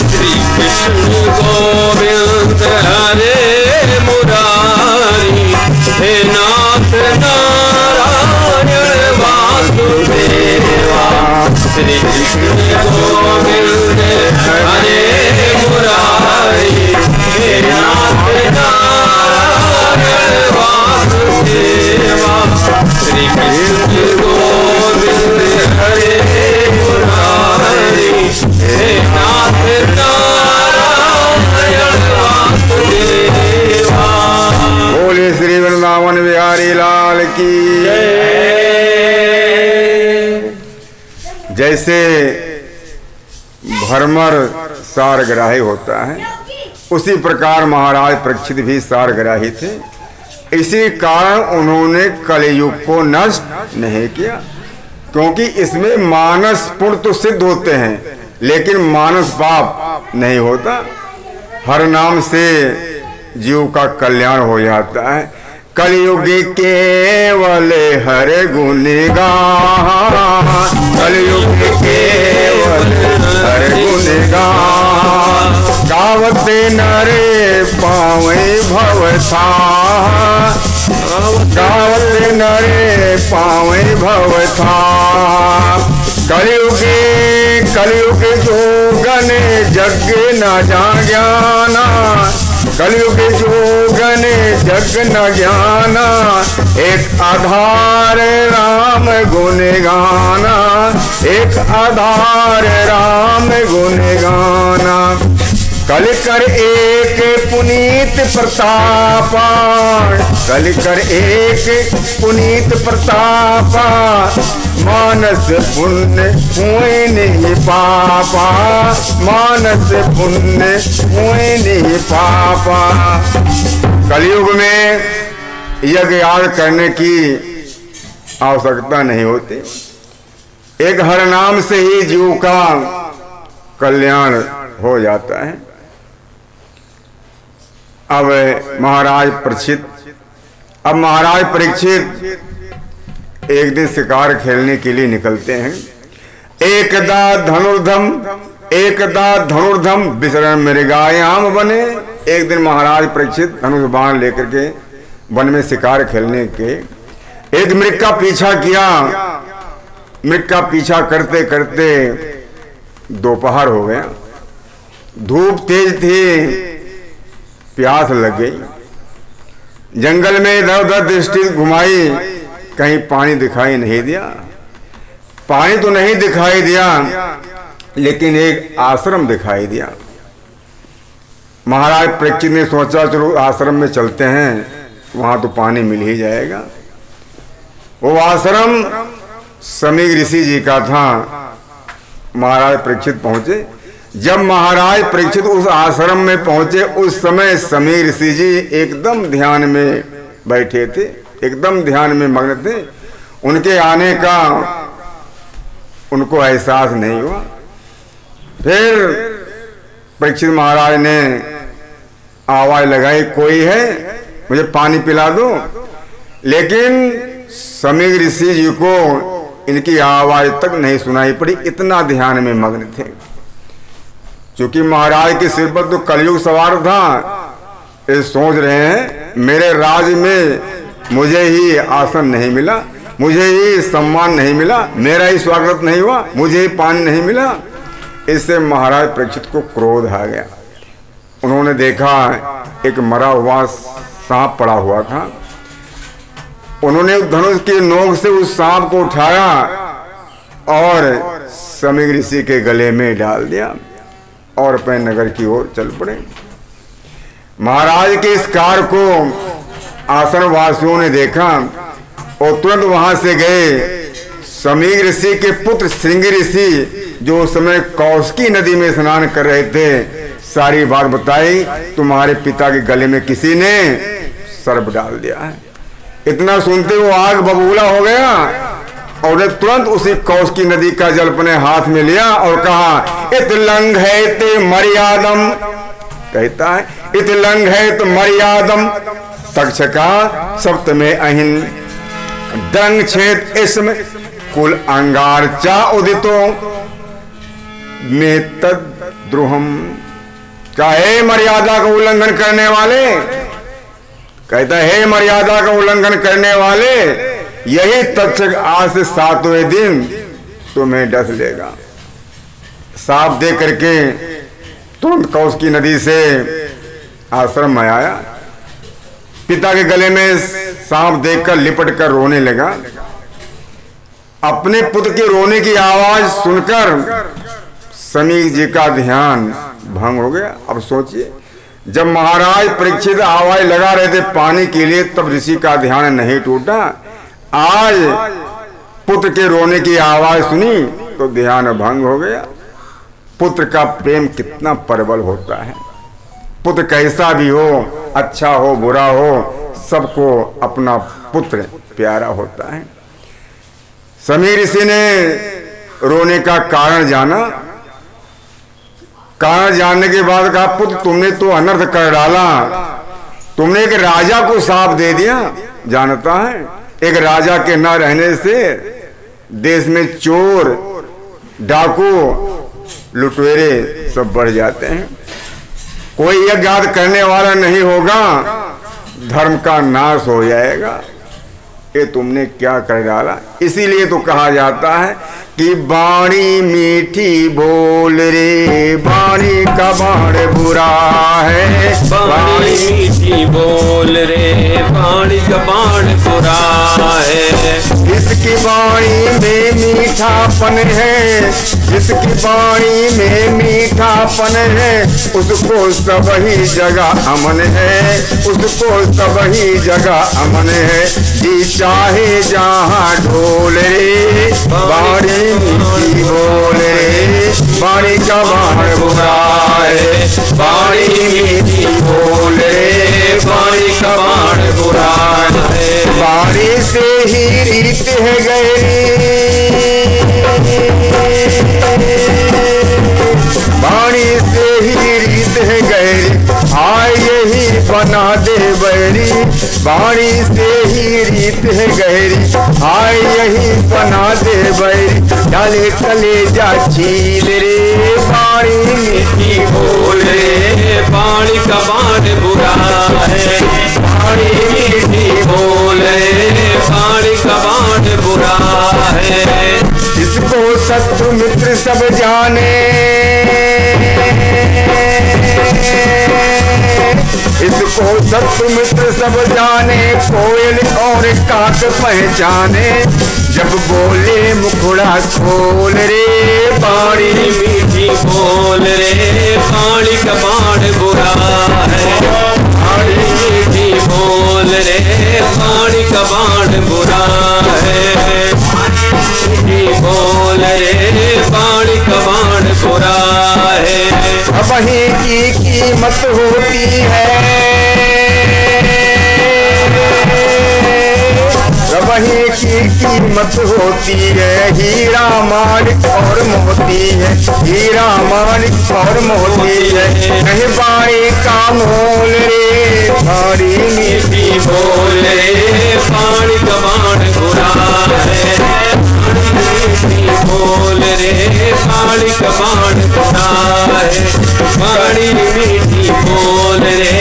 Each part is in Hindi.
कृष्ण गोविंद हरे मुरारी, हे नाथ नारायण वासुदेवा। श्री कृष्ण गोविंद हरे मुरारी, हे नाथ नारायण वासुदेवा। श्री कृष्ण गोविंद हरे मुरारी, हे नाथ नारायण वासुदेवा। बोले श्री वृंदावन बिहारी लाल की जैसे भरमर सारग्राही होता है, उसी प्रकार महाराज परीक्षित भी सारग्राही थे। इसी कारण उन्होंने कलयुग को नष्ट नहीं किया, क्योंकि इसमें मानस पुण्य तो सिद्ध होते हैं, लेकिन मानस पाप नहीं होता। हर नाम से जीव का कल्याण हो जाता है। कलयुग केवल हर गुण गान, कलयुग केवल हर गुण गान। गावते नरे पावे भवथा, गावते नरे पावे भवथा। कलयुगे कलयुग जोगन जग न जाना, कलयुग जोगन जग न ज्ञाना। एक आधार राम गुण गाना, एक आधार राम गुण गाना। कल कर एक पुनीत प्रतापा, कल कर एक पुनीत प्रतापा। मानस पुण्य हुए नहीं पापा, मानस पुण्य हुए नहीं पापा। कलयुग में यज्ञ याग करने की आवश्यकता नहीं होती। एक हर नाम से ही जीव का कल्याण हो जाता है। अब महाराज परीक्षित एक दिन शिकार खेलने के लिए निकलते हैं। एकदा धनुर्धम विचरण मृगायाम बने। एक दिन महाराज परीक्षित धनुष बाण लेकर के वन में शिकार खेलने के एक मृग का पीछा किया। मृग का पीछा करते करते दोपहर हो गया, धूप तेज थी, प्यास लग गई। जंगल में इधर उधर दृष्टि घुमाई, कहीं पानी दिखाई नहीं दिया। पानी तो नहीं दिखाई दिया, लेकिन एक आश्रम दिखाई दिया। महाराज परीक्षित ने सोचा चलो आश्रम में चलते हैं, वहां तो पानी मिल ही जाएगा। वो आश्रम समीर ऋषि जी का था। महाराज परीक्षित पहुंचे। जब महाराज परीक्षित उस आश्रम में पहुंचे, उस समय समीर ऋषि जी एकदम ध्यान में बैठे थे, एकदम ध्यान में मग्न थे। उनके आने का उनको एहसास नहीं हुआ। फिर परीक्षित महाराज ने आवाज लगाई, कोई है, मुझे पानी पिला दो। लेकिन समीर ऋषि जी को इनकी आवाज तक नहीं सुनाई पड़ी, इतना ध्यान में मग्न थे। क्योंकि महाराज के सिर पर तो कलयुग सवार था। ये सोच रहे हैं मेरे राज में मुझे ही आसन नहीं मिला, मुझे ही सम्मान नहीं मिला, मेरा ही स्वागत नहीं हुआ, मुझे ही पानी नहीं मिला। इससे महाराज परीक्षित को क्रोध आ गया। उन्होंने देखा एक मरा हुआ सांप पड़ा हुआ था। उन्होंने धनुष की नोक से उस सांप को उठाया और समीर ऋषि के गले में डाल दिया और अपने नगर की ओर चल पड़े। महाराज के इस कार्य को आश्रम वासियों ने देखा और तुरंत वहां से गए। समीर ऋषि के पुत्र श्रृंगी ऋषि जो उस समय कौशिकी नदी में स्नान कर रहे थे, सारी बात बताई। तुम्हारे पिता के गले में किसी ने सर्प डाल दिया है। इतना सुनते वो आग बबूला हो गया और तुरंत उसी कौशिकी नदी का जल अपने हाथ में लिया और कहा, इत लंघयते मर्यादम कहता है इत लंघ है तो मर्यादम तक्षका सप्तमे अहिन दंग छेद इसमें कुल अंगार चा उदितो में तद द्रोहम। चाहे मर्यादा का उल्लंघन करने वाले, कहता है मर्यादा का उल्लंघन करने वाले, यही तक्षक आज से 7वें दिन तुम्हें डस लेगा। सांप देख करके तुरंत कौशिकी नदी से आश्रम में आया, पिता के गले में सांप देखकर लिपट कर रोने लगा। अपने पुत्र के रोने की आवाज सुनकर समीर जी का ध्यान भंग हो गया। अब सोचिए, जब महाराज परीक्षित आवाज लगा रहे थे पानी के लिए, तब ऋषि का ध्यान नहीं टूटा। आज पुत्र के रोने की आवाज सुनी तो ध्यान भंग हो गया। पुत्र का प्रेम कितना प्रबल होता है। पुत्र कैसा भी हो, अच्छा हो बुरा हो, सबको अपना पुत्र प्यारा होता है। समीर ऋषि ने रोने का कारण जाना। कारण जानने के बाद कहा, पुत्र तुमने तो अनर्थ कर डाला, तुमने एक राजा को शाप दे दिया। जानता है, एक राजा के न रहने से देश में चोर डाकू लुटेरे सब बढ़ जाते हैं। कोई यज्ञ करने वाला नहीं होगा, धर्म का नाश हो जाएगा। ये तुमने क्या कर डाला। इसीलिए तो कहा जाता है कि बाणी मीठी बोल रे, बाणी का बाण बुरा है। बाणी मीठी बोल रे, बाणी का बाण बुरा है। जिसकी बाणी में मीठापन है, जिसकी बाणी में मीठापन है, उसको सब ही जगह अमन है, उसको सब ही जगह अमन है। जी चाहे जहाँ ढोल रे, बाणी मीठी बोल रे, बाणी का बाण बुरा है। बाणी मीठी बोल रे, बाणी का बाण बुरा है। बाणी से ही रीत है गहरी, बाणी से ही रीत है गहरी, आए यही बना दे बैरी। बाणी से ही रीत है गहरी, आए यही बना दे बैरी। डाले कलेजा छील रे, बाणी मीठी बोल रे, बाणी का बाण बुरा है। बाणी मीठी बोल रे, बाणी का बाण बुरा है। इसको शत्रु मित्र सब जाने, इसको शत्रु मित्र सब जाने, कोयल और काक पहचाने। जब बोले मुखड़ा खोल रे, बाणी मीठी बोल रे, बाणी का बाण बुरा है। बाणी मीठी बोल रे, बाणी का बाण बुरा है। मीठी बोल रे, बाणी का बाण बुरा है। वही की कीमत होती है, वही की कीमत होती है। हीरा माणिक और मोती है, हीरा माणिक और मोती है। नहीं बाई का मोल रे, बाणी मीठी बोल रे, बाणी का बाण बुरा है। मीठी बोल रे, बाणी का बाण बुरा है। बाणी मीठी बोल रे,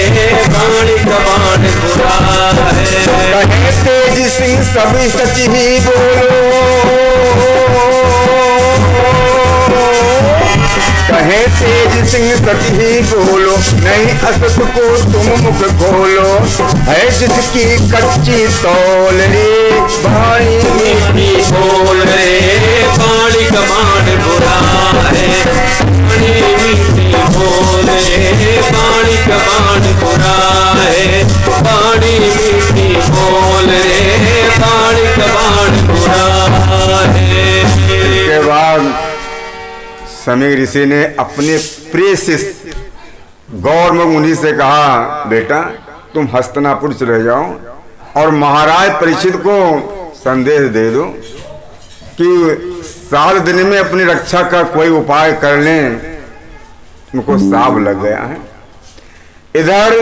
बाणी का बाण बुरा है। कहे तेज सिंह सभी सच ही बोलो, कहे तेज सिंह सच ही बोलो, नहीं असत को तुम मुख खोलो। है जिसकी कच्ची तौल रे, बाणी मीठी बोल रे, बाणी का बाण बुरा है। बाणी मीठी बोल रे, बाणी का बाण बुरा है। बाणी मीठी बोल रे, बाणी का बाण बुरा है। के बाद समीर ऋषि ने अपने प्रिय शिष्य गौरमुख मुनि से कहा, बेटा तुम हस्तिनापुर चले जाओ और महाराज परीक्षित को संदेश दे दो कि 7 दिन में अपनी रक्षा का कोई उपाय कर लें, उनको सांप लग गया है। इधर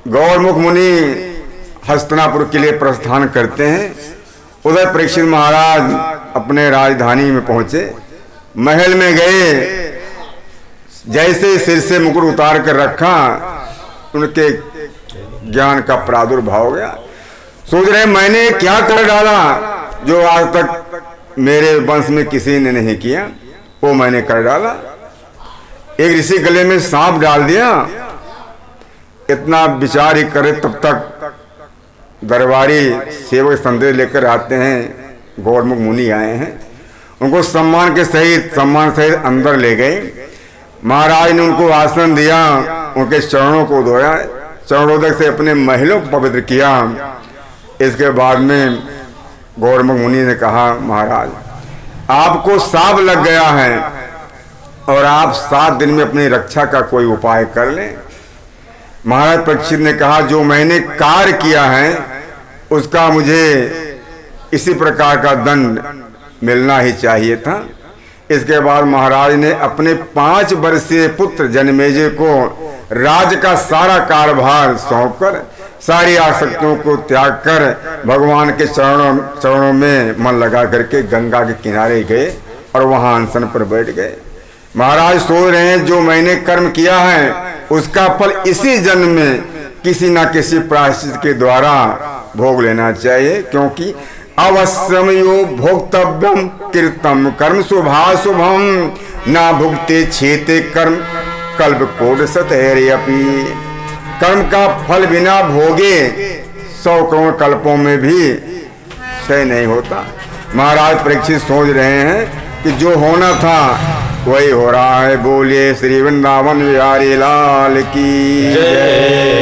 गौरमुख मुनि हस्तिनापुर के लिए प्रस्थान करते हैं। उधर परीक्षित महाराज अपने राजधानी में पहुंचे, महल में गए। जैसे सिर से मुकुट उतार कर रखा, उनके ज्ञान का प्रादुर्भाव हो गया। सोच रहे मैंने क्या कर डाला जो आज तक मेरे वंश में किसी ने नहीं किया, वो मैंने कर डाला। एक ऋषि गले में सांप डाल दिया। इतना विचार ही करे तब तक दरबारी सेवक संदेश लेकर आते हैं। गौरमुख मुनि आए हैं, उनको सम्मान सहित अंदर ले गए। महाराज ने उनको आसन दिया, उनके चरणों को धोया, चरणोदक से अपने महलों को पवित्र किया। इसके बाद में गौरमुख मुनि ने कहा, महाराज आपको सांप लग गया है और आप 7 दिन में अपनी रक्षा का कोई उपाय कर लें। महाराज परीक्षित ने कहा, जो मैंने कार्य किया है उसका मुझे इसी प्रकार का दंड मिलना ही चाहिए था। इसके बाद महाराज ने अपने 5 वर्षीय पुत्र जन्मेजय को राज का सारा कार्यभार सौंपकर सारी आसक्तियों को त्याग कर भगवान के चरणों में मन लगा करके गंगा के किनारे गए और वहां अनशन पर बैठ गए। महाराज सोच रहे हैं, जो मैंने कर्म किया है उसका फल इसी जन्म में किसी न किसी प्रायश्चित के द्वारा भोग लेना चाहिए, क्योंकि अवश्यमयो भोक्तव्यम कृतम कर्म शुभाशुभम ना भुगते छेते कर्म कल्प कोट सतैर्यपि। कर्म का फल बिना भोगे 100 करोड़ कल्पों में भी क्षय नहीं होता। महाराज परीक्षित सोच रहे हैं कि जो होना था वही हो रहा है। बोलिए श्री वृंदावन बिहारी लाल की जय।